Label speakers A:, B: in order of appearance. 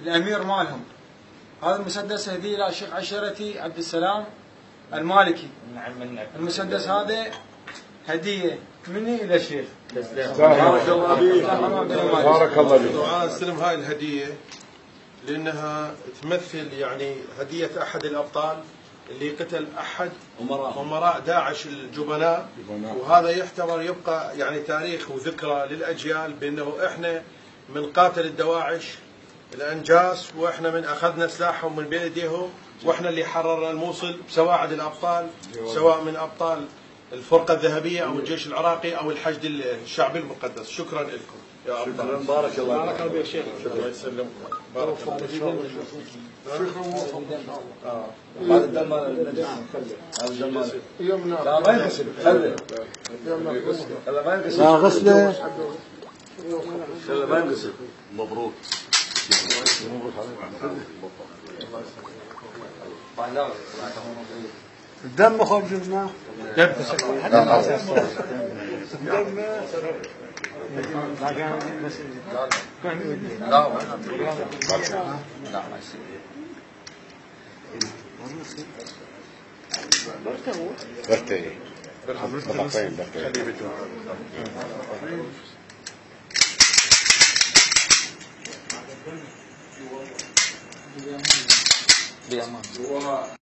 A: الأمير مالهم. هذا المسدس هدية إلى الشيخ عشيرتي عبد السلام المالكي. المسدس هذا هدية مني إلى الشيخ.
B: بارك الله فيك. بارك الله فيك.
C: وأنا استلم هاي الهدية لأنها تمثل يعني هدية أحد الأبطال اللي قتل أحد أمراء داعش الجبناء، وهذا يعتبر يبقى يعني تاريخ وذكرى للأجيال بأنه إحنا من قاتل الدواعش الأنجاس، وإحنا من أخذنا سلاحهم من بين يديهم، وإحنا اللي حررنا الموصل بسواعد الأبطال، سواء من أبطال الفرقة الذهبية أو الجيش العراقي أو الحشد الشعبي المقدس. شكرا لكم يا أبطال.
B: بارك الله
C: بارك الله فيك. الله يسلمكم. بارك الله فيك.
B: هذا الدم هذا الدم لا ما ينغسل. لا ما ينغسل. لا غسله. لا ما ينغسل. مبروك. الدم خرج منه. دم.
A: بأمان.